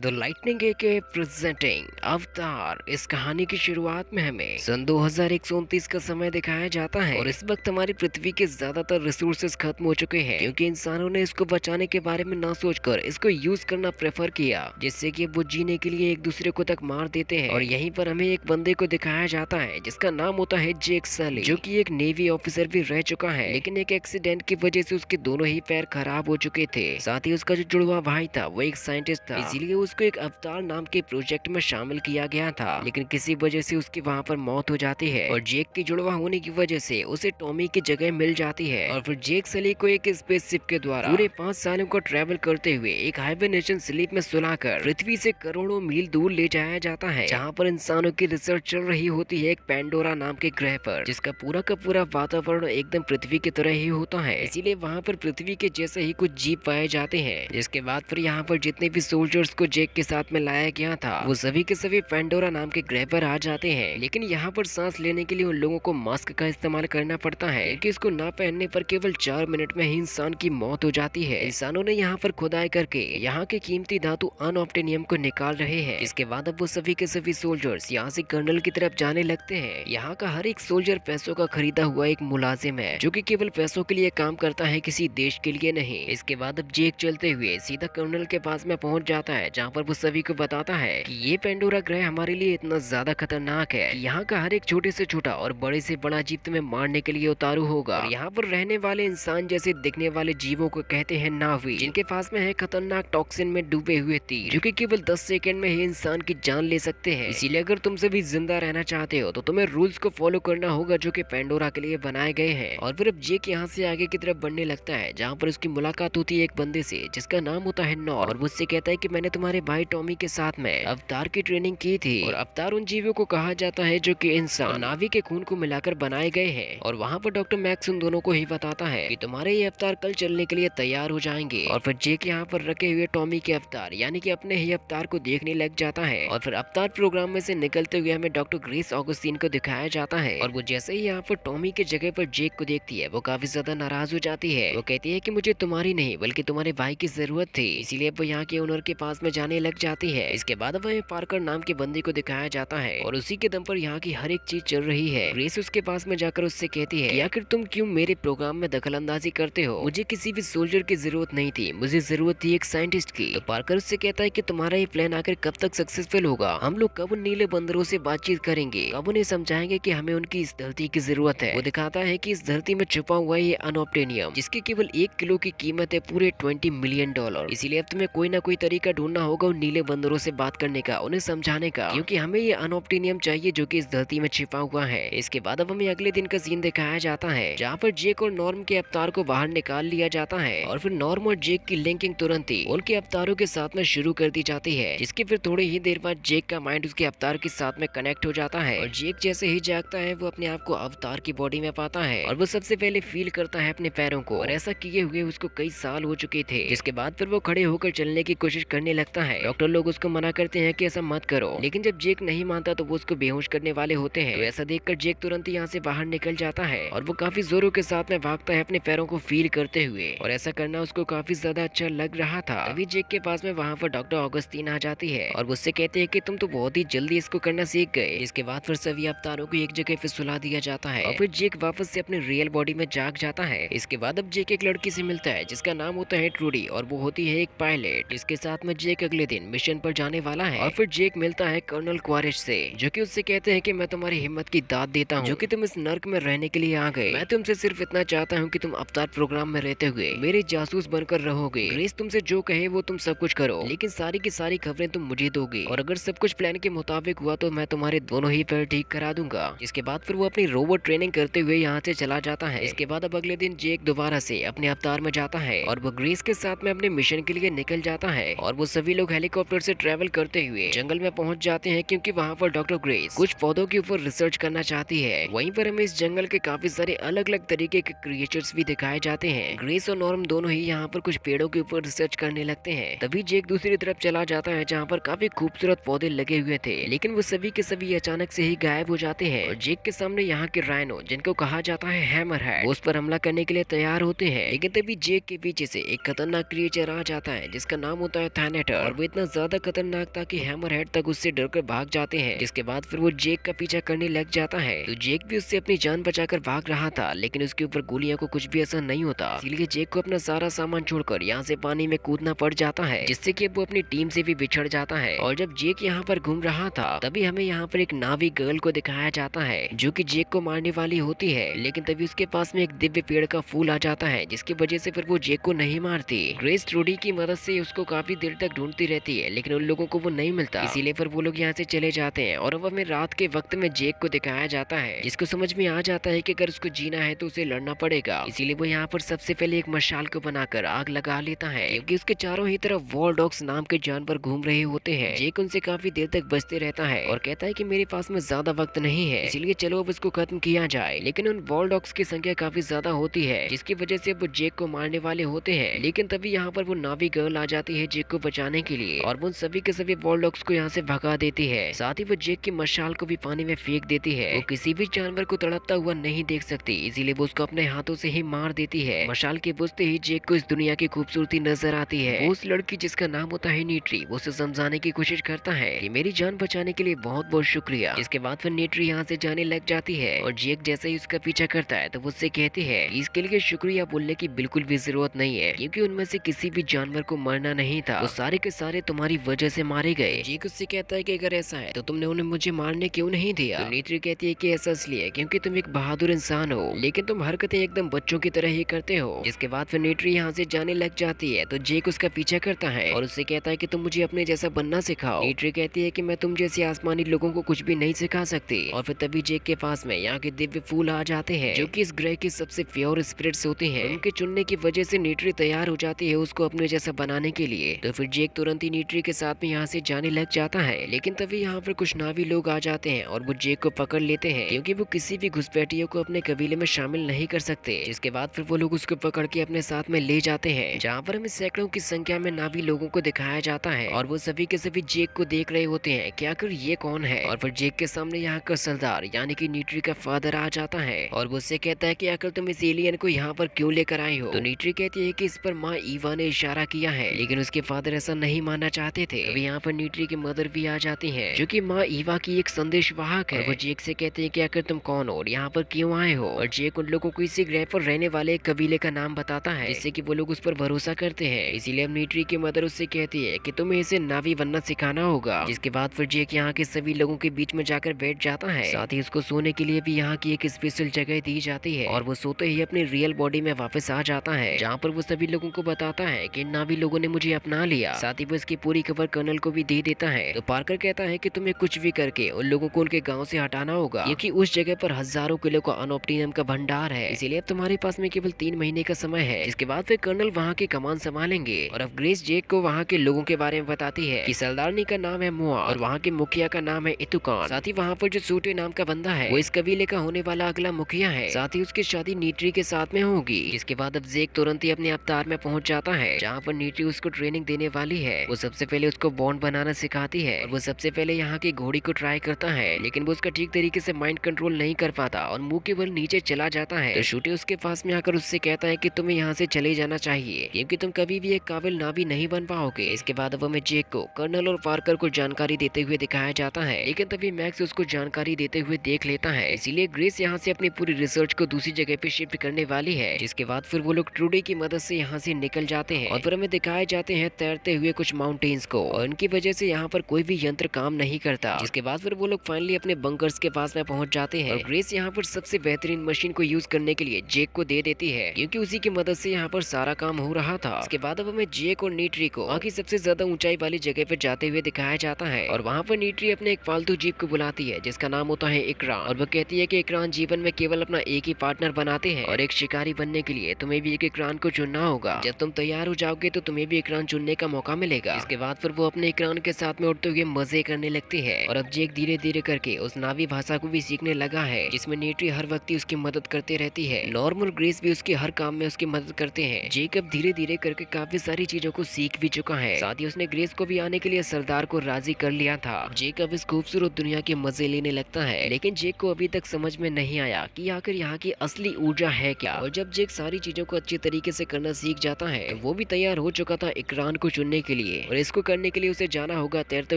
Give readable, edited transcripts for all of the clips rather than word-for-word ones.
The lightning के presenting अवतार। इस कहानी की शुरुआत में हमें सन 2129 का समय दिखाया जाता है और इस वक्त हमारी पृथ्वी के ज्यादातर रिसोर्सेज खत्म हो चुके हैं क्योंकि इंसानों ने इसको बचाने के बारे में ना सोचकर इसको यूज करना प्रेफर किया, जिससे कि वो जीने के लिए एक दूसरे को तक मार देते हैं। और यहीं पर हमें एक बंदे को दिखाया जाता है जिसका नाम होता है जेक सली, जो कि एक नेवी ऑफिसर भी रह चुका है, लेकिन एक एक्सीडेंट की वजह से उसके दोनों ही पैर खराब हो चुके थे। साथ ही उसका जो जुड़वा भाई था वो एक साइंटिस्ट था, इसीलिए उसको एक अवतार नाम के प्रोजेक्ट में शामिल किया गया था, लेकिन किसी वजह से उसकी वहाँ पर मौत हो जाती है और जेक की जुड़वा होने की वजह से उसे टॉमी की जगह मिल जाती है। और फिर जेक सली को एक स्पेसशिप के द्वारा पूरे 5 सालों को ट्रेवल करते हुए एक हाइबरनेशन स्लीप में सुलाकर पृथ्वी से करोड़ों मील दूर ले जाया जाता है, जहाँ पर इंसानों की रिसर्च चल रही होती है एक पेंडोरा नाम के ग्रह पर, जिसका पूरा का पूरा वातावरण एकदम पृथ्वी की तरह ही होता है। इसीलिए वहाँ पर पृथ्वी के जैसे ही कुछ जीव पाए जाते हैं। जिसके बाद फिर यहाँ पर जितने भी सोल्जर्स को जेक के साथ में लाया गया था वो सभी के सभी पेंडोरा नाम के ग्रह पर आ जाते हैं, लेकिन यहाँ पर सांस लेने के लिए उन लोगों को मास्क का इस्तेमाल करना पड़ता है, क्योंकि इसको ना पहनने पर केवल 4 मिनट में ही इंसान की मौत हो जाती है। इंसानों ने यहाँ पर खुदाई करके यहाँ के कीमती धातु अनऑब्टेनियम को निकाल रहे हैं। इसके बाद अब वो सभी के सभी सोल्जर्स यहाँ से कर्नल की तरफ जाने लगते हैं। यहाँ का हर एक सोल्जर पैसों का खरीदा हुआ एक मुलाजिम है, जो कि केवल पैसों के लिए काम करता है, किसी देश के लिए नहीं। इसके बाद अब जेक चलते हुए सीधा कर्नल के पास में पहुंच जाता है, जहाँ पर वो सभी को बताता है कि ये पेंडोरा ग्रह हमारे लिए इतना ज्यादा खतरनाक है कि यहाँ का हर एक छोटे से छोटा और बड़े से बड़ा जीव तुम्हें मारने के लिए उतारू होगा। और यहाँ पर रहने वाले इंसान जैसे दिखने वाले जीवों को कहते हैं नावी, जिनके पास में है खतरनाक टॉक्सिन में डूबे हुए तीर, जो कि केवल 10 सेकंड में ही इंसान की जान ले सकते हैं। इसीलिए अगर तुम सभी जिंदा रहना चाहते हो तो तुम्हें रूल्स को फॉलो करना होगा जो कि पेंडोरा के लिए बनाए गए हैं। और फिर अब जेक यहाँ से आगे की तरफ बढ़ने लगता है, जहाँ पर उसकी मुलाकात होती है एक बंदे से जिसका नाम होता है नॉर, और मुझसे कहता है कि मैंने तुम्हारे भाई टॉमी के साथ में अवतार की ट्रेनिंग की थी, और अवतार उन जीवों को कहा जाता है जो कि इंसान नावी के खून को मिलाकर बनाए गए हैं। और वहाँ पर डॉक्टर मैक्स उन दोनों को ही बताता है कि तुम्हारे ये अवतार कल चलने के लिए तैयार हो जाएंगे। और फिर जेक यहाँ पर रखे हुए टॉमी के अवतार यानी कि अपने ही अवतार को देखने लग जाता है। और फिर अवतार प्रोग्राम में से निकलते हुए हमें डॉक्टर ग्रेस ऑगस्टीन को दिखाया जाता है, और वो जैसे ही यहाँ पर टॉमी की जगह पर जेक को देखती है वो काफी ज्यादा नाराज हो जाती है। वो कहती है कि मुझे तुम्हारी नहीं बल्कि तुम्हारे भाई की जरूरत थी, इसीलिए वो यहाँ के ओनर के पास में जाने लग जाती है। इसके बाद वह पार्कर नाम के बंदे को दिखाया जाता है और उसी के दम पर यहाँ की हर एक चीज चल रही है। ग्रेस उसके पास में जाकर उससे कहती है कि आखिर तुम क्यों मेरे प्रोग्राम में दखल अंदाजी करते हो, मुझे किसी भी सोल्जर की जरूरत नहीं थी, मुझे जरूरत थी एक साइंटिस्ट की। तो पार्कर उससे कहता है कि तुम्हारा ये प्लान आखिर कब तक सक्सेसफुल होगा, हम लोग कब उन नीले बंदरों से बातचीत करेंगे, कब उन्हें समझाएंगे कि हमें उनकी इस धरती की जरूरत है। वो दिखाता है कि इस धरती में छुपा हुआ है ये अनऑब्टेनियम, जिसकी केवल 1 किलो की कीमत है पूरे $20 मिलियन। इसीलिए अब तुम्हें कोई ना कोई तरीका ढूंढना होगा उन नीले बंदरों से बात करने का, उन्हें समझाने का, क्योंकि हमें ये अनऑब्टेनियम चाहिए जो कि इस धरती में छिपा हुआ है। इसके बाद अब हमें अगले दिन का सीन दिखाया जाता है, जहाँ पर जेक और नॉर्म के अवतार को बाहर निकाल लिया जाता है, और फिर नॉर्म और जेक की लिंकिंग तुरंत ही उनके अवतारों के साथ में शुरू कर दी जाती है, जिसके फिर थोड़ी ही देर बाद जेक का माइंड उसके अवतार के साथ में कनेक्ट हो जाता है। और जेक जैसे ही जागता है वो अपने आप को अवतार की बॉडी में पाता है, और वो सबसे पहले फील करता है अपने पैरों को, और ऐसा किए हुए उसको कई साल हो चुके थे। जिसके बाद फिर वो खड़े होकर चलने की कोशिश करने लगता है। डॉक्टर लोग उसको मना करते हैं कि ऐसा मत करो, लेकिन जब जेक नहीं मानता तो वो उसको बेहोश करने वाले होते हैं। तो ऐसा देखकर जेक तुरंत ही यहाँ से बाहर निकल जाता है, और वो काफी जोरों के साथ में भागता है अपने पैरों को फील करते हुए, और ऐसा करना उसको काफी ज्यादा अच्छा लग रहा था। अभी जेक के पास में वहाँ पर डॉक्टर ऑगस्टीन आ जाती है और उससे कहते हैं कि तुम तो बहुत ही जल्दी इसको करना सीख गए। इसके बाद फिर सभी अवतारों को एक जगह पे सुला दिया जाता है, और फिर जेक वापस से अपने रियल बॉडी में जाग जाता है। इसके बाद अब जेक एक लड़की से मिलता है जिसका नाम होता है ट्रूडी, और वो होती है एक पायलट। इसके साथ में जेक अगले दिन मिशन पर जाने वाला है, और फिर जेक मिलता है कर्नल क्वारिश से, जो कि उससे कहते हैं कि मैं तुम्हारी हिम्मत की दाद देता हूँ जो कि तुम इस नर्क में रहने के लिए आ गए। मैं तुमसे सिर्फ इतना चाहता हूँ कि तुम अवतार प्रोग्राम में रहते हुए मेरे जासूस बनकर रहोगे। ग्रेस तुमसे जो कहे वो तुम सब कुछ करो, लेकिन सारी की सारी खबरें तुम मुझे दोगे, और अगर सब कुछ प्लान के मुताबिक हुआ तो मैं तुम्हारे दोनों ही पैर ठीक करा दूंगा। इसके बाद फिर वो अपनी रोबोट ट्रेनिंग करते हुए यहाँ से चला जाता है। इसके बाद अब अगले दिन जेक दोबारा से अपने अवतार में जाता है, और वो ग्रेस के साथ में अपने मिशन के लिए निकल जाता है, और वो सभी लोग हेलीकॉप्टर से ट्रेवल करते हुए जंगल में पहुंच जाते हैं, क्योंकि वहाँ पर डॉक्टर ग्रेस कुछ पौधों के ऊपर रिसर्च करना चाहती है। वहीं पर हमें इस जंगल के काफी सारे अलग अलग तरीके के क्रिएचर्स भी दिखाए जाते हैं। ग्रेस और नॉर्म दोनों ही यहाँ पर कुछ पेड़ों के ऊपर रिसर्च करने लगते हैं। तभी जेक दूसरी तरफ चला जाता है जहाँ पर काफी खूबसूरत पौधे लगे हुए थे, लेकिन वो सभी के सभी अचानक से ही गायब हो जाते हैं। और जेक के सामने यहाँ के राइनो, जिनको कहा जाता है हैमरहेड, उस पर हमला करने के लिए तैयार होते हैं, लेकिन तभी जेक के पीछे से एक खतरनाक क्रिएचर आ जाता है जिसका नाम होता है थैनेटर। और वो इतना ज्यादा खतरनाक था कि हैमरहेड तक उससे डरकर भाग जाते हैं। जिसके बाद फिर वो जेक का पीछा करने लग जाता है। तो जेक भी उससे अपनी जान बचाकर भाग रहा था, लेकिन उसके ऊपर गोलियां को कुछ भी असर नहीं होता। इसलिए जेक को अपना सारा सामान छोड़कर यहाँ से पानी में कूदना पड़ जाता है, जिससे कि वो अपनी टीम से भी बिछड़ जाता है। और जब जेक यहाँ पर घूम रहा था तभी हमें यहाँ पर एक नावी गर्ल को दिखाया जाता है जो कि जेक को मारने वाली होती है, लेकिन तभी उसके पास में एक दिव्य पेड़ का फूल आ जाता है, जिसकी वजह से फिर वो जेक को नहीं मारती। ग्रेस ट्रूडी की मदद से उसको काफी देर तक ढूंढती रहती है, लेकिन उन लोगों को वो नहीं मिलता। इसीलिए फिर वो लोग यहाँ से चले जाते हैं और अब हमें रात के वक्त में जेक को दिखाया जाता है, जिसको समझ में आ जाता है कि अगर उसको जीना है तो उसे लड़ना पड़ेगा। इसीलिए वो यहाँ पर सबसे पहले एक मशाल को बनाकर आग लगा लेता है, क्योंकि उसके चारों ही तरफ वॉल डॉग्स नाम के जानवर घूम रहे होते हैं। जेक उनसे काफी देर तक बचते रहता है और कहता है कि मेरे पास में ज्यादा वक्त नहीं है, इसलिए चलो अब इसको खत्म किया जाए। लेकिन उन वॉल डॉग्स की संख्या काफी ज्यादा होती है, जिसकी वजह से वो जेक को मारने वाले होते हैं। लेकिन तभी यहाँ पर वो नावी गर्ल आ जाती है जेक को बचाने के लिए और वो सभी के सभी वॉल डॉग्स को यहाँ से भगा देती है। साथ ही वो जेक की मशाल को भी पानी में फेंक देती है। वो किसी भी जानवर को तड़पता हुआ नहीं देख सकती, इसीलिए वो उसको अपने हाथों से ही मार देती है। मशाल के बुझते ही जेक को इस दुनिया की खूबसूरती नजर आती है। वो उस लड़की जिसका नाम होता है नीट्री, वो उसे समझाने की कोशिश करता है कि मेरी जान बचाने के लिए बहुत बहुत शुक्रिया। इसके बाद फिर नीट्री यहाँ से जाने लग जाती है और जेक जैसे ही उसका पीछा करता है तो वो उससे कहती है इसके लिए शुक्रिया बोलने की बिल्कुल भी जरूरत नहीं है, क्योंकि उनमें से किसी भी जानवर को मरना नहीं था, वो सारे के सारे तुम्हारी वजह से मारे गए। जेक उससे कहता है कि अगर ऐसा है तो तुमने उन्हें मुझे मारने क्यों नहीं दिया? तो नीट्री कहती है कि ऐसा इसलिए क्योंकि तुम एक बहादुर इंसान हो, लेकिन तुम हरकतें एकदम बच्चों की तरह ही करते हो। जिसके बाद फिर नीट्री यहाँ से जाने लग जाती है तो जेक उसका पीछा करता है और उससे कहता है कि तुम मुझे अपने जैसा बनना सिखाओ। नीट्री कहती है कि मैं तुम जैसे आसमानी लोगों को कुछ भी नहीं सिखा सकती। और फिर तभी जेक के पास में यहाँ के दिव्य फूल आ जाते हैं जो कि इस ग्रह की सबसे प्योर स्पिरिट्स होते हैं। उनके चुनने की वजह से नीट्री तैयार हो जाती है उसको अपने जैसा बनाने के लिए। तो फिर जेक तुरंत ही नीट्री के साथ में यहाँ से जाने लग जाता है, लेकिन तभी यहाँ पर कुछ नावी लोग आ जाते हैं और वो जेक को पकड़ लेते हैं, क्योंकि वो किसी भी घुसपैठियों को अपने कबीले में शामिल नहीं कर सकते। जिसके बाद फिर वो लोग उसको पकड़ के अपने साथ में ले जाते हैं, जहाँ पर हमें सैकड़ों की संख्या में नावी लोगों को दिखाया जाता है और वो सभी के सभी जेक को देख रहे होते हैं कि आखिर ये कौन है। और फिर जेक के सामने यहाँ का सरदार यानी कि नीट्री का फादर आ जाता है और वो उससे कहता है कि आखिर तुम इस एलियन को यहाँ पर क्यों लेकर आई हो? तो नीट्री कहती है कि इस पर माँ ईवा ने इशारा किया है, लेकिन उसके फादर ऐसा नहीं मानना चाहते थे। अभी यहाँ पर नीट्री की मदर भी आ जाती है जो कि माँ ईवा की एक संदेशवाहक है। और वो जेक से कहते हैं कि आखिर तुम कौन हो और यहाँ पर क्यों आए हो? और जेक उन लोगों को इसी ग्रह पर रहने वाले एक कबीले का नाम बताता है, जिससे कि वो लोग उस पर भरोसा करते हैं। इसीलिए अब नीट्री की मदर उससे कहती है कि तुम्हें इसे नावी बनना सिखाना होगा। जिसके बाद फिर जेक यहाँ के सभी लोगों के बीच में जाकर बैठ जाता है। साथ ही उसको सोने के लिए भी यहाँ की एक स्पेशल जगह दी जाती है और वो सोते ही अपनी रियल बॉडी में वापस आ जाता है, जहाँ पर वो सभी लोगों को बताता है कि नावी लोगों ने मुझे अपना लिया। साथ ही वो इसकी पूरी खबर कर्नल को भी दे देता है। तो पार्कर कहता है कि तुम्हें कुछ भी करके उन लोगों को उनके गाँव से हटाना होगा, क्योंकि उस जगह पर हजारों किलो का अनोप्टिनियम का भंडार है। इसीलिए अब तुम्हारे पास में केवल 3 महीने का समय है। इसके बाद फिर कर्नल वहाँ की कमान संभालेंगे। और अब ग्रेस जेक को वहाँ के लोगों के बारे में बताती है कि सरदारनी का नाम है मुआ और वहाँ के मुखिया का नाम है इतुकान। साथ ही वहाँ पर जो सूटे नाम का बंदा है वो इस कबीले का होने वाला अगला मुखिया है। साथ ही उसकी शादी नीट्री के साथ में होगी। इसके बाद अब जेक तुरंत ही अपने अवतार में पहुंच जाता है, जहाँ पर नीट्री उसको ट्रेनिंग देने वाली है। वो सबसे पहले उसको बॉन्ड बनाना सिखाती है और वो सबसे पहले यहाँ की घोड़ी को ट्राई करता है, लेकिन वो उसका ठीक तरीके से माइंड कंट्रोल नहीं कर पाता और मुंह के बल नीचे चला जाता है। तो शूटे उसके पास में आकर उससे कहता है कि तुम्हें यहाँ से चले जाना चाहिए, क्योंकि तुम कभी भी एक काबिल नावी नहीं बन पाओगे। इसके बाद अब हमें जेक को कर्नल और पार्कर को जानकारी देते हुए दिखाया जाता है, लेकिन तभी मैक्स उसको जानकारी देते हुए देख लेता है। इसीलिए ग्रेस यहाँ से अपनी पूरी रिसर्च को दूसरी जगह पे शिफ्ट करने वाली है। जिसके बाद फिर वो लोग ट्रूडी की मदद से यहाँ से निकल जाते हैं और फिर हमें दिखाए जाते हैं तैरते हुए कुछ माउंटेन्स को, और इनकी वजह से यहाँ पर कोई भी यंत्र काम नहीं करता। जिसके बाद फिर वो लोग फाइनली अपने बंकर्स के पास में पहुंच जाते हैं और ग्रेस यहाँ पर सबसे बेहतरीन मशीन को यूज करने के लिए जेक को दे देती है, क्योंकि उसी की मदद से यहाँ पर सारा काम हो रहा था। इसके बाद अब हमें जेक और नीट्री को वहाँ की सबसे ज्यादा ऊंचाई वाली जगह पे जाते हुए दिखाया जाता है और वहाँ पर नीट्री अपने एक पालतू जीप को बुलाती है जिसका नाम होता है इकरान, और वो कहती है कि इकरान जीवन में केवल अपना एक ही पार्टनर बनाते हैं और एक शिकारी बनने के लिए तुम्हें भी एक इकरान को चुनना होगा। जब तुम तैयार हो जाओगे तो तुम्हें भी इकरान चुनने का मौका मिलेगा। इसके बाद फिर वो अपने इकरान के साथ में उड़ते हुए मजे करने लगती है और अब जेक धीरे धीरे करके उस नावी भाषा को भी सीखने लगा है, जिसमें नीट्री हर वक्त उसकी मदद करते रहती है। नॉर्मल ग्रेस भी उसकी हर काम में उसकी मदद करते हैं। जेक अब धीरे धीरे करके काफी सारी चीजों को सीख भी चुका है। साथ ही उसने ग्रेस को भी आने के लिए सरदार को राजी कर लिया था। जेक अब इस खूबसूरत दुनिया के मजे लेने लगता है, लेकिन जेक को अभी तक समझ में नहीं आया कि आखिर यहाँ की असली ऊर्जा है क्या। और जब जेक सारी चीजों को अच्छी तरीके से करना सीख जाता है तो वो भी तैयार हो चुका था इकरान को चुनने के लिए, और इसको करने के लिए उसे जाना होगा तैरते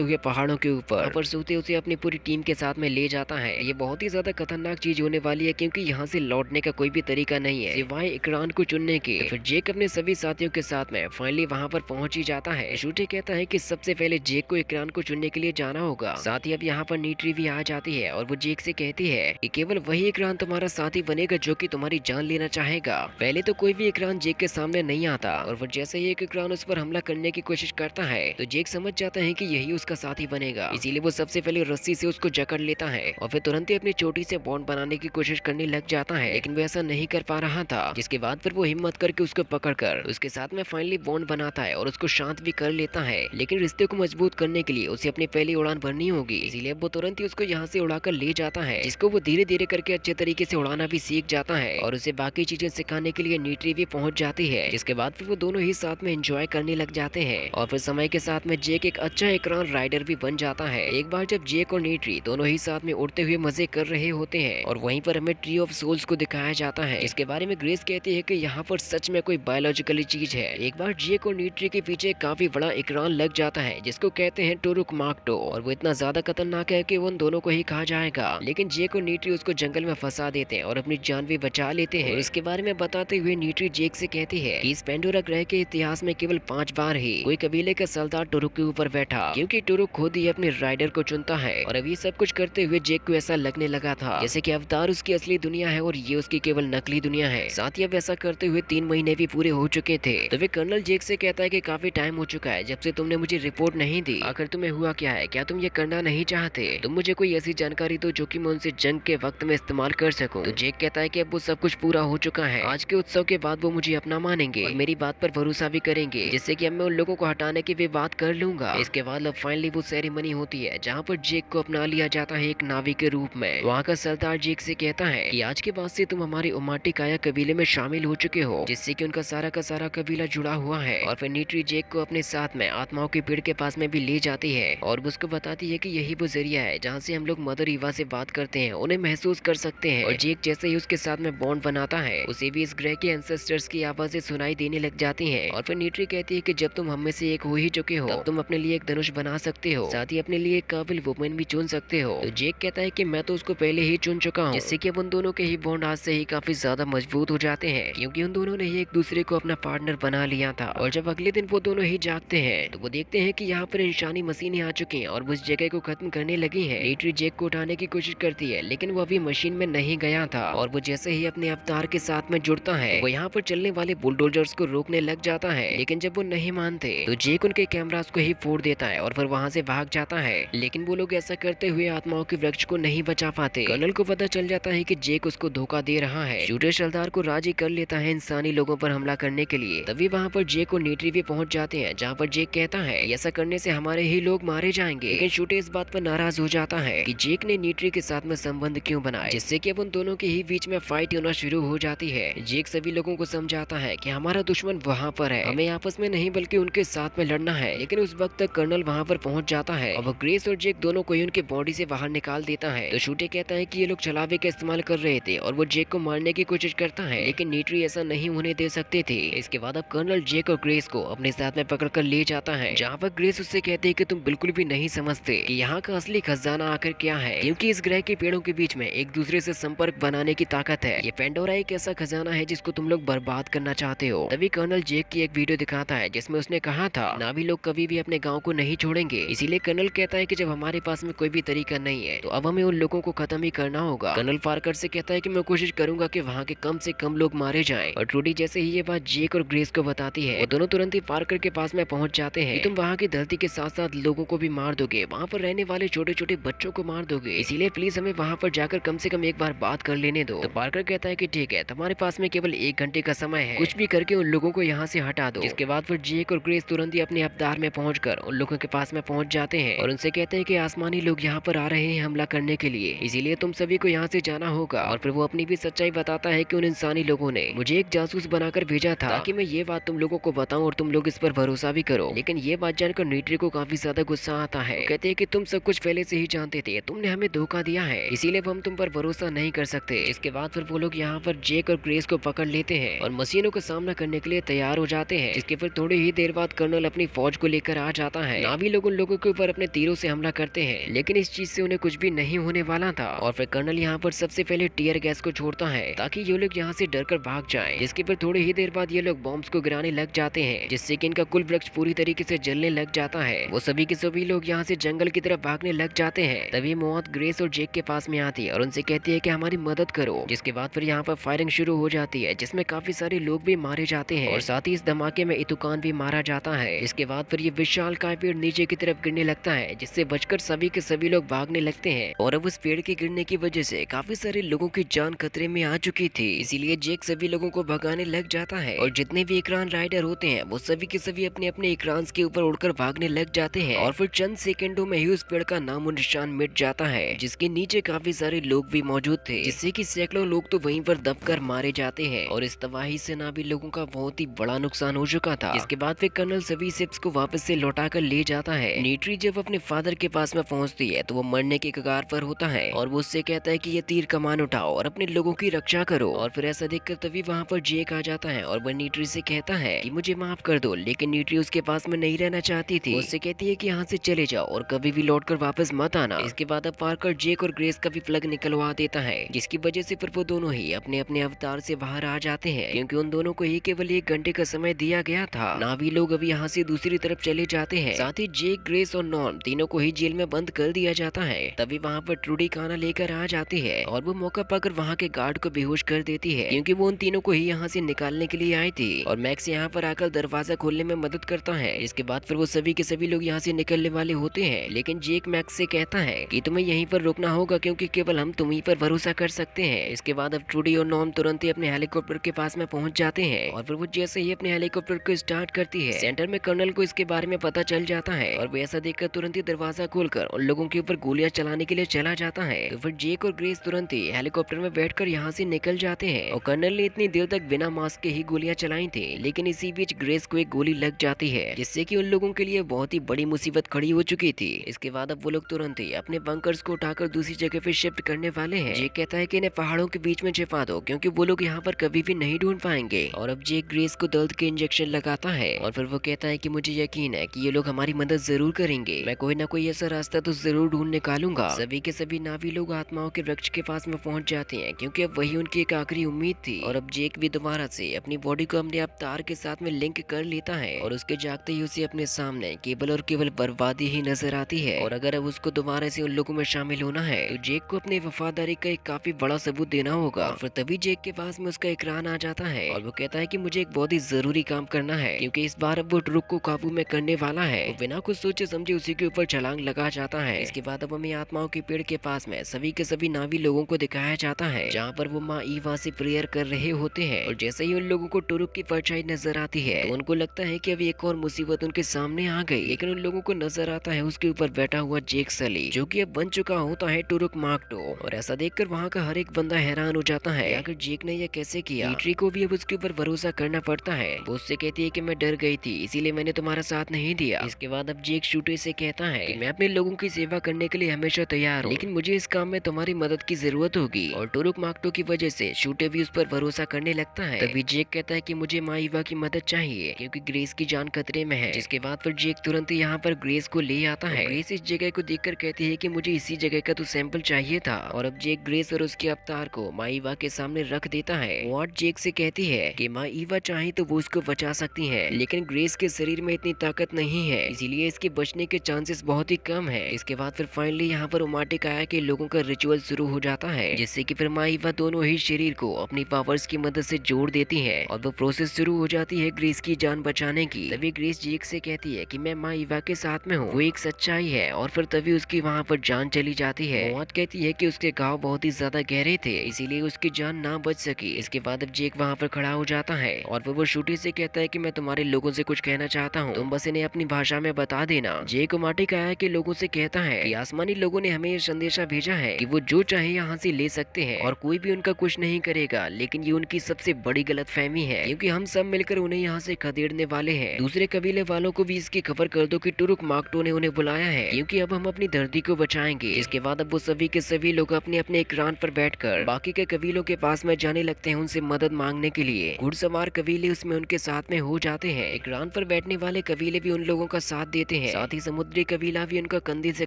हुए पहाड़ों के ऊपर। पर सोते उसे अपनी पूरी टीम के साथ में ले जाता है। ये बहुत ही ज्यादा खतरनाक चीज होने वाली है, क्योंकि यहाँ से लौटने का कोई भी तरीका नहीं है सिवाय इकरान को चुनने के। तो फिर जेक अपने सभी साथियों के साथ में फाइनली वहाँ पर पहुंच ही जाता है। शूटे कहता है कि सबसे पहले जेक को इकरान को चुनने के लिए जाना होगा। साथ ही अब यहाँ पर नीट्री भी आ जाती है और वो जेक से कहती है कि केवल वही इकरान तुम्हारा साथी बनेगा जो कि तुम्हारी जान लेना चाहेगा। पहले तो कोई भी इकरान जेक के सामने नहीं आता, और फिर जैसे ही एक इकरान उस पर हमला करने की कोशिश करता है तो जेक समझ जाता है कि यही उसका साथी बनेगा। इसीलिए वो सबसे पहले रस्सी से उसको जकड़ लेता है और फिर तुरंत ही अपनी चोटी से बॉन्ड बनाने की कोशिश करने लग जाता है, लेकिन वो ऐसा नहीं कर पा रहा था। जिसके बाद फिर वो हिम्मत करके उसको पकड़कर उसके साथ में फाइनली बॉन्ड बनाता है और उसको शांत भी कर लेता है। लेकिन रिश्ते को मजबूत करने के लिए उसे अपनी पहली उड़ान भरनी होगी, इसीलिए वो तुरंत ही उसको यहाँ से उड़ाकर ले जाता है, जिसको वो धीरे धीरे करके अच्छे तरीके से उड़ाना भी सीख जाता है और उसे बाकी चीजें सिखाने के लिए नीट्री भी पहुंच जाती है। जिसके बाद फिर वो दोनों ही साथ में एंजॉय करने लग जाते हैं और फिर समय के साथ में जेक एक अच्छा इकरान राइडर भी बन जाता है। एक बार जब जेक और नीट्री दोनों ही साथ में उड़ते हुए मजे कर रहे होते हैं और वहीं पर हमें ट्री ऑफ सोल्स को दिखाया जाता है, इसके बारे में ग्रेस कहती है कि यहाँ पर सच में कोई बायोलॉजिकली चीज है। एक बार जेक और नीट्री के पीछे काफी बड़ा इकरान लग जाता है जिसको कहते हैं टोरुक मार्क 2, और वो इतना ज्यादा खतरनाक है कि वो उन दोनों को ही खा जाएगा। लेकिन जेक और नीट्री उसको जंगल में फंसा देते हैं और अपनी जान भी बचा लेते हैं। और इसके बारे में बताते हुए नीट्री जेक से कहती है कि इस पेंडोरा ग्रह के इतिहास में केवल 5 बार ही कोई कबीले का सरदार टोरुक के ऊपर बैठा, क्योंकि टोरुक खुद ही अपने राइडर को चुनता है। और अभी सब कुछ करते हुए जेक को ऐसा लगने लगा था जैसे कि अवतार उसकी असली दुनिया है और ये उसकी केवल नकली दुनिया है। साथ ही अब ऐसा करते हुए 3 महीने भी पूरे हो चुके थे। तो वे कर्नल जेक से कहता है कि काफी टाइम हो चुका है जब से तुमने मुझे रिपोर्ट नहीं दी, आखिर तुम्हें हुआ क्या है? क्या तुम ये करना नहीं चाहते? तुम मुझे कोई ऐसी जानकारी दो जो कि मैं उनसे जंग के वक्त में इस्तेमाल कर सकूं। तो जेक कहता है कि अब वो सब कुछ पूरा हो चुका है, आज के उत्सव के बाद वो मुझे अपना मानेंगे और मेरी बात पर भरोसा भी करेंगे, जिससे कि अब मैं उन लोगों को हटाने की भी बात कर लूंगा। इसके बाद अब फाइनली वो सेरेमनी होती है जहाँ पर जेक को अपना लिया जाता है एक नाविक के रूप में। वहाँ का सरदार जेक से कहता है कि आज के बाद से तुम हमारे उमाटी काया कबीले में शामिल हो चुके हो, जिससे कि उनका सारा का सारा कबीला जुड़ा हुआ है। और फिर नीट्री जेक को अपने साथ में आत्माओं के पेड़ के पास में भी ले जाती है और उसको बताती है कि यही वो जरिया है जहाँ से हम लोग मदर ईवा से बात करते हैं, उन्हें महसूस कर सकते हैं। और जेक जैसे ही उसके साथ में बॉन्ड बनाता है उसे भी इस ग्रह के एंसेस्टर्स की आवाजें सुनाई देने लग जाती हैं। और फिर नीट्री कहती है कि जब तुम हम में से एक हो ही चुके हो तब तुम अपने लिए एक धनुष बना सकते हो, साथ ही अपने लिए एक काबिल वुमेन भी चुन सकते हो। तो जेक कहता है कि मैं तो उसको पहले ही चुन चुका हूँ, जिससे कि अब उन दोनों के ही बॉन्ड आज से ही काफी ज्यादा मजबूत हो जाते हैं, क्योंकि उन दोनों ने ही एक दूसरे को अपना पार्टनर बना लिया था। और जब अगले दिन वो दोनों ही जागते हैं तो वो देखते हैं कि यहाँ पर इंसानी मशीनें आ चुकी हैं और वो उस जगह को खत्म करने लगी हैं। नीट्री जेक को उठाने की कोशिश करती है, लेकिन वो अभी मशीन में नहीं गया था और वो जैसे ही अपने अवतार के साथ में जुड़ता है वो यहाँ पर चलने वाले बुलडोजर्स को रोकने लग जाता है। लेकिन जब वो नहीं मानते तो जेक उनके कैमरास को ही फोड़ देता है और फिर वहाँ से भाग जाता है। लेकिन वो लोग ऐसा करते हुए आत्माओं के वृक्ष को नहीं बचा पाते। कर्नल को पता चल जाता है कि जेक उसको धोखा दे रहा है। शूटर सरदार को राजी कर लेता है इंसानी लोगों पर हमला करने के लिए। तभी वहाँ पर जेक और नीट्री भी पहुंच जाते हैं, जहाँ पर जेक कहता है ऐसा करने से हमारे ही लोग मारे जाएंगे। लेकिन शूटर इस बात पर नाराज हो जाता है कि जेक ने नीट्री के साथ में संबंध क्यों बनाए, जिससे कि अब उन दोनों के ही बीच में फाइट होना शुरू हो जाती है। जेक सभी लोगों को समझाता है कि हमारा दुश्मन वहाँ पर है, हमें आपस में नहीं बल्कि उनके साथ में लड़ना है। लेकिन उस वक्त तक कर्नल वहाँ पर पहुंच जाता है और वो ग्रेस और जेक दोनों को ही उनके बॉडी से बाहर निकाल देता है। तो शूटे कहता है कि ये लोग छलावे का इस्तेमाल कर रहे थे और वो जेक को मारने की कोशिश करता है, लेकिन नीट्री ऐसा नहीं होने दे सकते थे। इसके बाद अब कर्नल जेक और ग्रेस को अपने साथ में पकड़ कर ले जाता है, जहाँ पर ग्रेस उससे कहती है कि तुम बिल्कुल भी नहीं समझते कि यहाँ का असली खजाना आखिर क्या है, क्योंकि इस ग्रह के पेड़ों के बीच में एक दूसरे से संपर्क बनाने की ताकत है। ये पेंडोरा एक ऐसा खजाना है जिसको तुम लोग बर्बाद करना चाहते हो। तभी कर्नल जेक की एक वीडियो दिखाता है जिसमें उसने कहा था नावी लोग कभी भी अपने गाँव को नहीं छोड़ेंगे। इसीलिए कर्नल कहता है कि जब हमारे पास में कोई भी तरीका नहीं है तो अब हमें उन लोगों को खत्म ही करना होगा। कर्नल पार्कर से कहता है कि मैं कोशिश करूंगा कि वहाँ के कम से कम लोग मारे जाएं। और ट्रूडी जैसे ही ये बात जेक और ग्रेस को बताती है वो दोनों तुरंत ही पार्कर के पास में पहुंच जाते हैं। तुम वहाँ की धरती के साथ साथ लोगों को भी मार दोगे, वहाँ पर रहने वाले छोटे छोटे बच्चों को मार दोगे, इसीलिए प्लीज हमें वहाँ पर जाकर कम से कम एक बार बात कर लेने दो। तो पार्कर कहता है कि ठीक है, तुम्हारे पास में केवल 1 घंटे का समय है, कुछ भी करके उन लोगों को यहाँ से हटा दो। जिसके बाद फिर जेक और ग्रेस तुरंत ही अपने अवतार में पहुंचकर उन लोगों के पास में पहुंच जाते हैं और उनसे कहते हैं कि आसमानी लोग यहाँ पर आ रहे हैं हमला करने के लिए, इसीलिए तुम सभी को यहाँ से जाना होगा। और फिर वो अपनी भी सच्चाई बताता है कि उन इंसानी लोगों ने मुझे एक जासूस बनाकर भेजा था ताकि मैं ये बात तुम लोगों को बताऊं और तुम लोग इस पर भरोसा भी करो। लेकिन ये बात जानकर नीट्री को काफी ज्यादा गुस्सा आता है। कहते हैं कि तुम सब कुछ पहले से ही जानते थे, तुमने हमें धोखा दिया है, इसीलिए हम तुम पर भरोसा नहीं कर सकते। इसके बाद फिर वो लोग यहाँ पर जेक और ग्रेस को पकड़ लेते हैं और मशीनों का सामना करने के लिए तैयार हो जाते हैं। जिसके फिर थोड़ी ही देर बाद कर्नल अपनी फौज को लेकर आ जाता है। नावी लोग उन लोगों के ऊपर अपने तीरों से हमला करते हैं, लेकिन इस चीज से उन्हें कुछ भी नहीं होने वाला था। और फिर कर्नल यहाँ पर सबसे पहले टीयर गैस को छोड़ता है ताकि ये लोग यहाँ से डर कर भाग जाएं। जिसके पर थोड़ी ही देर बाद ये लोग बॉम्ब्स को गिराने लग जाते हैं, जिससे कि इनका कुल वृक्ष पूरी तरीके से जलने लग जाता है। वो सभी के सभी लोग यहाँ से जंगल की तरफ भागने लग जाते हैं। तभी मौत ग्रेस और जेक के पास में आती है और उनसे कहती है कि हमारी मदद करो। जिसके बाद फिर यहाँ पर फायरिंग शुरू हो जाती है, जिसमें काफी सारे लोग भी मारे जाते हैं और साथ ही इस धमाके में इतुकान भी मारा जाता है। इसके बाद फिर ये विशाल काय पेड़ नीचे की तरफ गिरने लगता है, जिससे बचकर सभी के सभी लोग भागने लगते हैं। और अब उस पेड़ के गिरने की वजह से काफी सारे लोगों की जान खतरे में आ चुकी थी, इसीलिए जेक सभी लोगों को भगाने लग जाता है और जितने भी इकरान राइडर होते हैं वो सभी के सभी अपने अपने इकरान के ऊपर उड़कर भागने लग जाते हैं। और फिर चंद सेकंडों में ही उस पेड़ का नामो निशान मिट जाता है, जिसके नीचे काफी सारे लोग भी मौजूद थे, जिससे कि सैकड़ों लोग तो वहीं पर दबकर मारे जाते हैं। और इस तबाही से नावी लोगों का बहुत ही बड़ा नुकसान हो चुका था। इसके बाद फिर कर्नल सभी शिप्स को वापस से लौटा कर ले जाता है। नीट्री जब अपने फादर के पास में पहुंचती है तो वो मरने के कगार पर होता है और वो उससे कहता है कि ये तीर कमान उठाओ और अपने लोगों की रक्षा करो। और फिर ऐसा देखकर तभी वहाँ पर जेक आ जाता है और वह नीट्री से कहता है कि मुझे माफ कर दो, लेकिन नीट्री उसके पास में नहीं रहना चाहती थी। उससे कहती है कि यहाँ से चले जाओ और कभी भी लौट कर वापस मत आना। इसके बाद अब पार्कर जेक और ग्रेस का भी प्लग निकलवा देता है, जिसकी वजह से फिर वो दोनों ही अपने अपने अवतार से बाहर आ जाते हैं, क्योंकि उन दोनों को ही केवल 1 घंटे का समय दिया गया था। नावी लोग अभी यहाँ से दूसरी तरफ चले जाते हैं। साथ ही जेक, ग्रेस और नॉर्म तीनों को ही जेल में बंद कर दिया जाता है। तभी वहाँ पर ट्रूडी खाना लेकर आ जाती है और वो मौका पाकर वहाँ के गार्ड को बेहोश कर देती है, क्योंकि वो उन तीनों को ही यहाँ से निकालने के लिए आई थी। और मैक्स यहाँ पर आकर दरवाजा खोलने में मदद करता है। इसके बाद फिर वो सभी के सभी लोग यहाँ से निकलने वाले होते हैं, लेकिन जेक मैक्स से कहता है कि तुम्हें यहीं पर रुकना होगा, क्योंकि केवल हम तुम्हीं पर भरोसा कर सकते हैं। इसके बाद अब ट्रूडी और नॉर्म तुरंत ही अपने हेलीकॉप्टर के पास में पहुंच जाते हैं और फिर वो जैसे ही अपने हेलीकॉप्टर को स्टार्ट करती है, सेंटर में कर्नल को इसके बारे में पता चल जाता है और वो ऐसा देखकर तुरंत ही दरवाजा खोलकर उन लोगों के ऊपर गोलियां चलाने के लिए चला जाता है। तो फिर जेक और ग्रेस तुरंत ही हेलीकॉप्टर में बैठकर यहाँ से निकल जाते हैं और कर्नल ने इतनी देर तक बिना मास्क के ही गोलियां चलाई थी, लेकिन इसी बीच ग्रेस को एक गोली लग जाती है, जिससे कि उन लोगों के लिए बहुत ही बड़ी मुसीबत खड़ी हो चुकी थी। इसके बाद अब वो लोग तुरंत ही अपने बंकर्स को उठाकर दूसरी जगह पे शिफ्ट करने वाले हैं। जेक कहता है कि इन्हें पहाड़ों के बीच में छिपा दो, क्योंकि वो लोग यहाँ पर कभी भी नहीं ढूंढ पाएंगे। और अब जेक ग्रेस को दर्द के इंजेक्शन लगाता है और फिर वो कहता है कि मुझे यकीन है कि ये लोग हमारी मदद जरूर करेंगे, मैं कोई ना कोई ऐसा रास्ता तो जरूर ढूंढ निकालूंगा। सभी के सभी नावी लोग आत्माओं के वृक्ष के पास में पहुंच जाते हैं, क्योंकि अब वही उनकी एक आखिरी उम्मीद थी। और अब जेक भी दोबारा से अपनी बॉडी को अपने अवतार के साथ में लिंक कर लेता है और उसके जागते ही उसे अपने सामने केवल और केवल बर्बादी ही नजर आती है। और अगर अब उसको दोबारा से उन लोगों में शामिल होना है तो जेक को अपनी वफादारी का एक काफी बड़ा सबूत देना होगा। और फिर तभी जेक के पास में उसका इकरान आ जाता है और वो कहता है कि मुझे एक बहुत ही जरूरी काम करना है, क्योंकि इस बार अब वो ट्रुक को काबू में करने वाला है। वो बिना कुछ सोचे समझे उसी के ऊपर छलांग लगा जाता है। इसके बाद अब हमें आत्माओं के पेड़ के पास में सभी के सभी नावी लोगों को दिखाया जाता है, जहाँ पर वो माँ ईवा से प्रेयर कर रहे होते हैं। और जैसे ही उन लोगों को टुरुक की परछाई नजर आती है तो उनको लगता है कि अभी एक और मुसीबत उनके सामने आ गई, लेकिन उन लोगों को नजर आता है उसके ऊपर बैठा हुआ जेक सली, जो कि अब बन चुका होता है टुरुक मार्क 2। और ऐसा देखकर वहाँ का हर एक बंदा हैरान हो जाता है, अगर जेक ने यह कैसे किया। नीट्री को भी अब उसके ऊपर भरोसा करना पड़ता है। वो उससे कहती है कि मैं डर गई थी, इसीलिए मैंने तुम्हारा साथ नहीं दिया। इसके बाद अब जेक शूटे से कहता है कि मैं अपने लोगों की सेवा करने के लिए हमेशा तैयार हूँ, लेकिन मुझे इस काम में तुम्हारी मदद की जरूरत होगी। और टुरुक मार्क 2 की वजह से शूटे भी उस पर भरोसा करने लगता है। तभी जेक कहता है कि मुझे माँ ईवा की मदद चाहिए, क्योंकि ग्रेस की जान खतरे में है। जिसके बाद फिर जेक तुरंत ही यहाँ पर ग्रेस को ले आता है। ग्रेस इस जगह को देखकर कहती है कि मुझे इसी जगह का तो सैंपल चाहिए था। और अब जेक ग्रेस और उसके अवतार को माँ ईवा के सामने रख देता है। वॉट जेक से कहती है कि माँ ईवा चाहे तो वो उसको बचा सकती है, लेकिन ग्रेस के शरीर में इतनी ताकत नहीं है, इसीलिए इसके बचने के चांसेस बहुत ही कम है। इसके बाद फिर फाइनली यहाँ पर उमाटिक आया के लोगों का रिचुअल शुरू हो जाता है, जिससे कि फिर माँ ईवा दोनों ही शरीर को अपनी पावर्स की मदद से जोड़ देती है और वो प्रोसेस शुरू हो जाती है ग्रेस की जान बचाने की। तभी ग्रेस जेक से कहती है कि मैं माँ ईवा के साथ में हूँ, वो एक सच्चाई है। और फिर तभी उसकी वहाँ पर जान चली जाती है। मौत कहती है कि उसके घाव बहुत ही ज्यादा गहरे थे, इसीलिए उसकी जान ना बच सकी। इसके बाद अब जेक वहाँ पर खड़ा हो जाता है और फिर वो शूटी से कहता है कि मैं तुम्हारे लोगों से कुछ कहना चाहता हूँ, तुम बस इन्हें अपनी भाषा में बता देना। जेक उमाटिक आया के लोगों से कहता है कि आसमानी लोगों ने हमें यह संदेशा भेजा है कि वो जो चाहे यहाँ से ले सकते हैं और कोई भी उनका कुछ नहीं करेगा, लेकिन ये उनकी सबसे बड़ी गलतफहमी है, क्योंकि हम सब मिलकर उन्हें यहाँ से खदेड़ने वाले हैं। दूसरे कबीले वालों को भी इसकी खबर कर दो कि टुरुक मार्क 2 ने उन्हें बुलाया है, क्योंकि अब हम अपनी धरती को बचाएंगे। इसके बाद अब वो सभी के सभी लोग अपने अपने इकरान पर बैठकर बाकी के कबीलों के पास में जाने लगते हैं उनसे मदद मांगने के लिए। घुड़सवार कबीले उसमें उनके साथ में हो जाते हैं। इकरान पर बैठने वाले कबीले भी उन लोगों का साथ देते हैं। साथ ही समुद्री कबीला भी उनका कंधे से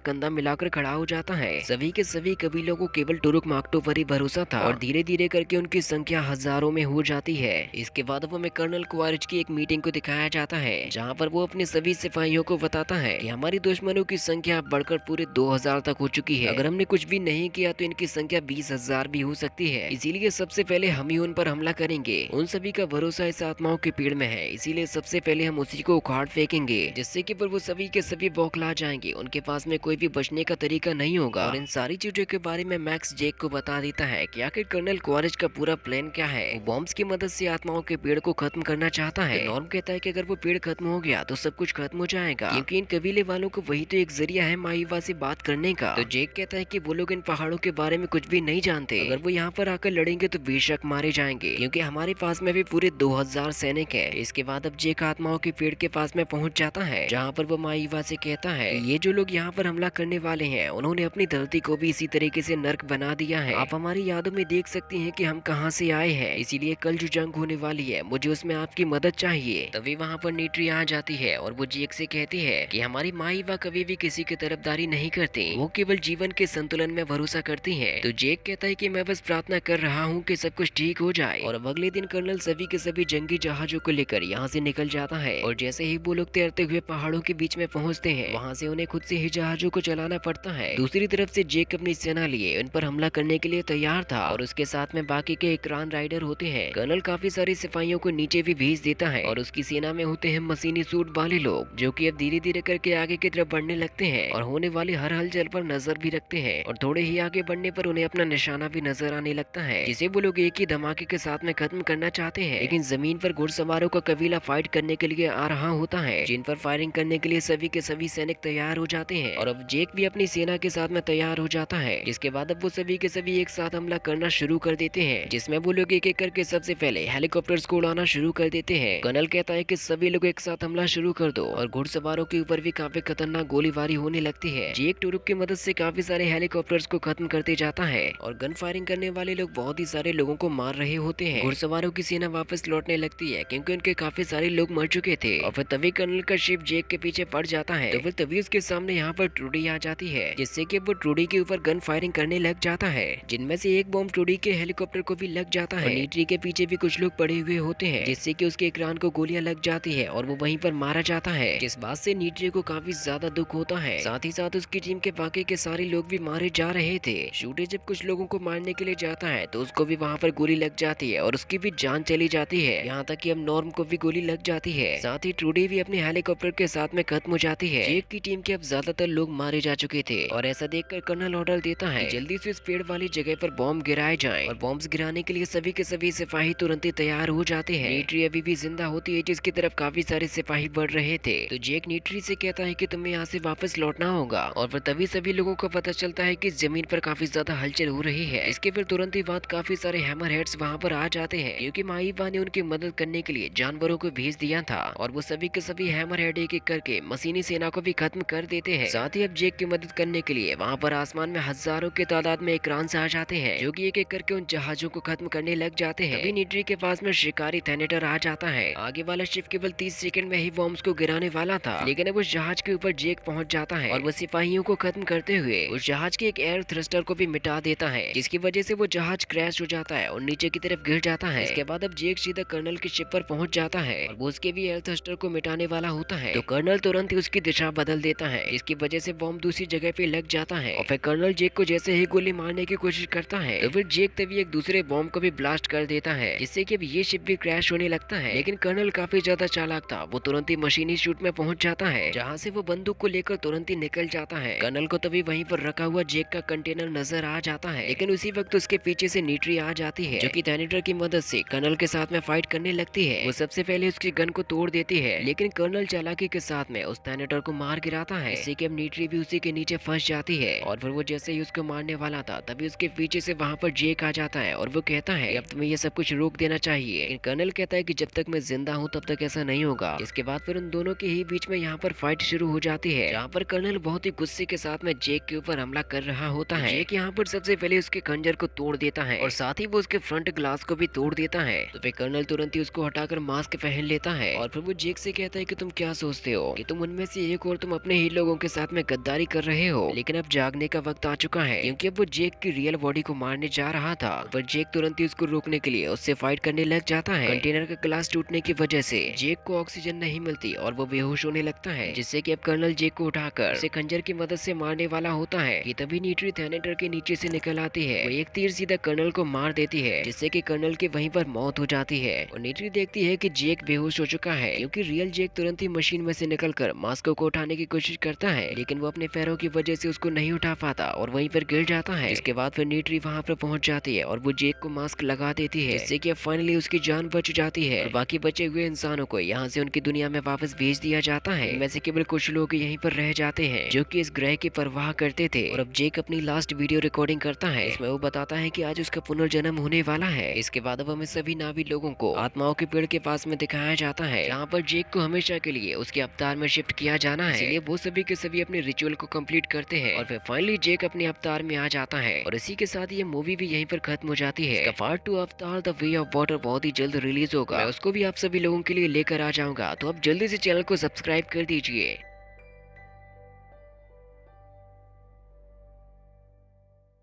कंधा मिलाकर खड़ा हो जाता है। सभी के सभी कबीलों को केवल टुरुक माक्टो पर ही भरोसा था और धीरे धीरे करके उनकी संख्या हजारों में हो जाती है। इसके बाद वो हमें कर्नल क्वारिज की एक मीटिंग को दिखाया जाता है, जहाँ पर वो अपने सभी सिपाहियों को बताता है कि हमारी दुश्मनों की संख्या बढ़कर पूरे 2000 तक हो चुकी है। अगर हमने कुछ भी नहीं किया तो इनकी संख्या 20,000 भी हो सकती है। इसीलिए सबसे पहले हम ही उन पर हमला करेंगे। उन सभी का भरोसा इस आत्माओं के पेड़ में है, इसीलिए सबसे पहले हम उसी को उखाड़ फेंकेंगे, जिससे कि वो सभी के सभी बौखला जाएंगे। उनके पास में कोई भी बचने का तरीका नहीं होगा। और इन सारी चीजों के बारे में मैक्स जेक को बता देता है कि आखिर कर्नल क्वारिज का पूरा प्लान क्या है। वो बॉम्ब्स की मदद से आत्माओं के पेड़ को खत्म करना चाहता है। नॉर्म कहता है कि अगर वो पेड़ खत्म हो गया तो सब कुछ खत्म हो जाएगा, क्योंकि इन कबीले वालों को वही तो एक जरिया है माईवा से बात करने का। तो जेक कहता है कि वो लोग इन पहाड़ों के बारे में कुछ भी नहीं जानते। अगर वो यहाँ पर आकर लड़ेंगे तो बेशक मारे जाएंगे, क्योंकि हमारे पास में भी पूरे 2000 सैनिक है। इसके बाद अब जेक आत्माओं के पेड़ के पास में पहुंच जाता है, जहाँ पर वो माईवा से कहता है ये जो लोग यहाँ पर हमला करने वाले हैं उन्होंने अपनी धरती को भी इसी तरीके से नर्क बना दिया है। आप हमारी यादों में देख सकती हैं कि हम कहाँ से आए हैं, इसीलिए कल जो जंग होने वाली है मुझे उसमें आपकी मदद चाहिए। तभी वहाँ पर नीट्री आ जाती है और वो जेक से कहती है कि हमारी माईवा कभी भी किसी की तरफदारी नहीं करती, वो केवल जीवन के संतुलन में भरोसा करती है। तो जेक कहता है कि मैं बस प्रार्थना कर रहा हूँ कि सब कुछ ठीक हो जाए। और अब अगले दिन कर्नल सभी के सभी जंगी जहाजों को लेकर यहाँ से निकल जाता है। और जैसे ही वो लोग तैरते हुए पहाड़ों के बीच में पहुँचते हैं, वहाँ से उन्हें खुद से ही जहाजों को चलाना पड़ता है। दूसरी तरफ से जेक अपनी सेना लिए उन पर हमला करने के लिए तैयार था और उसके साथ में बाकी के इकरान राइडर होते हैं। कर्नल काफी सारे सिपाहियों को नीचे भी भेज देता है और उसकी सेना में होते हैं मशीनी सूट वाले लोग, जो कि अब धीरे धीरे करके आगे की तरफ बढ़ने लगते हैं और होने वाली हर हलचल पर नजर भी रखते हैं। और थोड़े ही आगे बढ़ने पर उन्हें अपना निशाना भी नजर आने लगता है, जिसे वो लोग एक ही धमाके के साथ में खत्म करना चाहते हैं। लेकिन जमीन पर घुड़सवारों का कबीला फाइट करने के लिए आ रहा होता है, जिन पर फायरिंग करने के लिए सभी के सभी सैनिक तैयार हो जाते हैं। और अब जेक भी अपनी सेना के साथ में तैयार हो जाता है, जिसके बाद अब वो सभी के सभी एक साथ हमला करना शुरू कर देते हैं, जिसमें वो लोग एक एक करके सबसे पहले हेलीकॉप्टर्स को उड़ाना शुरू कर देते हैं। कर्नल कहता है कि सभी लोग एक साथ हमला शुरू कर दो और घुड़सवारों के ऊपर भी काफी खतरनाक गोलीबारी होने लगती है। जेक टुरुक की मदद से काफी सारे हेलीकॉप्टर्स को खत्म करते जाता है और गन फायरिंग करने वाले लोग बहुत ही सारे लोगों को मार रहे होते हैं। घुड़सवारों की सेना वापस लौटने लगती है, क्योंकि उनके काफी सारे लोग मर चुके थे। और फिर तभी कर्नल का शिप जेक के पीछे पड़ जाता है। तो फिर तभी उसके सामने यहाँ पर ट्रूडी आ जाती है, जिससे कि वो ट्रूडी के ऊपर गन फायरिंग करने लग जाता है, जिनमें से एक बॉम्ब ट्रूडी के हेलीकॉप्टर को भी लग जाता है। नीट्री के पीछे भी कुछ लोग पड़े हुए होते हैं, जिससे कि उसके इकरान को गोलियां लग जाती है और वो वहीं पर मारा जाता है, जिस बात से नीट्री को काफी ज्यादा दुख होता है। साथ ही साथ उसकी टीम के बाकी के सारे लोग भी मारे जा रहे थे। शूटर जब कुछ लोगों को मारने के लिए जाता है तो उसको भी वहाँ पर गोली लग जाती है और उसकी भी जान चली जाती है, यहाँ तक कि अब नॉर्म को भी गोली लग जाती है। साथ ही ट्रूडी भी अपने हेलीकॉप्टर के साथ में खत्म हो जाती है। जेक की टीम के अब ज्यादातर लोग मारे जा चुके थे और ऐसा देखकर कर्नल ऑर्डर देता है जल्दी से इस पेड़ वाली जगह पर बॉम्ब गिराए जाएं। और बॉम्ब्स गिराने के लिए सभी के सभी सिपाही तुरंत ही तैयार हो जाते हैं। नीट्री अभी भी जिंदा होती है, जिसकी तरफ काफी सारे सिपाही बढ़ रहे थे। तो जेक नीट्री से कहता है कि तुम्हें यहाँ से वापस लौटना होगा। और फिर तभी सभी लोगों को पता चलता है कि जमीन पर काफी ज्यादा हलचल हो रही है। इसके फिर तुरंत ही बाद काफी सारे हैमर हेड्स वहाँ पर आ जाते हैं, क्योंकि माईवा ने उनकी मदद करने के लिए जानवरों को भेज दिया था। और वो सभी के सभी हैमर हेड एक एक करके मशीनी सेना को भी खत्म कर देते हैं। साथ ही अब जेक की मदद करने के लिए वहाँ पर आसमान में हजारों की तादाद में इकरान आ जाते हैं, जो कि एक एक करके उन जहाजों को खत्म करने लग जाते हैं। तभी नीट्री के पास में शिकारी थेनेटर आ जाता है। आगे वाला शिप केवल 30 सेकंड में ही बॉम्ब्स को गिराने वाला था, लेकिन अब उस जहाज के ऊपर जेक पहुंच जाता है और वो सिपाहियों को खत्म करते हुए उस जहाज के एक एयर थ्रस्टर को भी मिटा देता है, जिसकी वजह से वो जहाज क्रैश हो जाता है और नीचे की तरफ गिर जाता है। इसके बाद अब जेक सीधा कर्नल की शिप पर पहुंच जाता है और वो उसके भी एयर थ्रस्टर को मिटाने वाला होता है। तो कर्नल तुरंत ही उसकी दिशा बदल देता है, जिसकी वजह से बॉम्ब दूसरी जगह पे लग जाता है। और फिर कर्नल जेक को जैसे ही गोली मारने की कोशिश करता है तो फिर जेक तभी एक दूसरे बॉम्ब को भी ब्लास्ट कर देता है, जिससे कि अब ये शिप भी क्रैश होने लगता है। लेकिन कर्नल काफी ज्यादा चालाक था, वो तुरंत ही मशीनी शूट में पहुंच जाता है, जहाँ से वो बंदूक को लेकर तुरंत ही निकल जाता है। कर्नल को तभी वहीं पर रखा हुआ जेक का कंटेनर नजर आ जाता है, लेकिन उसी वक्त उसके पीछे से नीट्री आ जाती है, जो कि थेनेटर की मदद से कर्नल के साथ में फाइट करने लगती है। वो सबसे पहले उसकी गन को तोड़ देती है, लेकिन कर्नल चालाकी के साथ में उस थेनेटर को मार गिराता है, इससे कि अब नीट्री भी उसी के नीचे फंस जाती है। और फिर वो जैसे ही उसको मारने वाला था तभी उसके पीछे से वहाँ पर जेक आ जाता है और वो कहता है अब तुम्हें ये सब कुछ रोक देना चाहिए। लेकिन कर्नल कहता है कि जब तक मैं जिंदा हूँ तब तक ऐसा नहीं होगा। इसके बाद फिर उन दोनों के ही बीच में यहाँ पर फाइट शुरू हो जाती है, जहाँ पर कर्नल बहुत ही गुस्से के साथ में जेक के ऊपर हमला कर रहा होता है। जेक यहाँ पर सबसे पहले उसके खंजर को तोड़ देता है और साथ ही वो उसके फ्रंट ग्लास को भी तोड़ देता है। तो फिर कर्नल तुरंत ही उसको हटाकर मास्क पहन लेता है और फिर फिर वो जेक से कहता है कि तुम क्या सोचते हो कि तुम उनमें से एक और तुम अपने ही लोगों के साथ में गद्दारी कर रहे हो, लेकिन अब जागने का वक्त आ चुका है क्योंकि अब वो जेक की रियल बॉडी को मारने जा रहा था। पर जेक तुरंत ही उसको रोकने के लिए उससे फाइट करने लग जाता है। कंटेनर का ग्लास टूटने की वजह से जेक को ऑक्सीजन नहीं मिलती और वो बेहोश होने लगता है, जिससे कि अब कर्नल जेक को उठाकर उसे खंजर की मदद से मारने वाला होता है कि तभी नीट्री थेनेटर के नीचे से निकल आती है। वो एक तीर सीधा कर्नल को मार देती है, जिससे कि कर्नल के वहीं पर मौत हो जाती है। और नीट्री देखती है कि जेक बेहोश हो चुका है क्योंकि रियल जेक तुरंत ही मशीन में से निकलकर मास्को को उठाने की कोशिश करता है, लेकिन वो अपने पैरों की वजह से उसको नहीं उठा पाता और वहीं पर गिर जाता है। इसके बाद फिर नीट्री वहां पर पहुंच जाती है और वो जेक को मास्क लगा देती है, जिससे कि अब फाइनली उसकी जान बच जाती है और बाकी बचे हुए इंसानों को यहाँ से उनकी दुनिया में वापस भेज दिया जाता है। इनमें से केवल कुछ लोग यहीं पर रह जाते हैं जो कि इस ग्रह की परवाह करते थे। और अब जेक अपनी लास्ट वीडियो रिकॉर्डिंग करता है, इसमें वो बताता है कि आज उसका पुनर्जन्म होने वाला है। इसके बाद अब हमें सभी नावी लोगों को आत्माओं के पेड़ के पास में दिखाया जाता है, जहाँ पर जेक को हमेशा के लिए उसके अवतार में शिफ्ट किया जाना है। इसलिए वो सभी के सभी अपने रिचुअल को कंप्लीट करते हैं और फिर फाइनली जेक अपने अवतार में आ जाता है। और इसी के साथ ये मूवी भी यहीं पर खत्म हो जाती है। इसका पार्ट 2 अवतार द वे ऑफ वाटर बहुत ही जल्द रिलीज होगा, मैं उसको भी आप सभी लोगों के लिए लेकर आ जाऊंगा, तो आप जल्दी से चैनल को सब्सक्राइब कर दीजिए।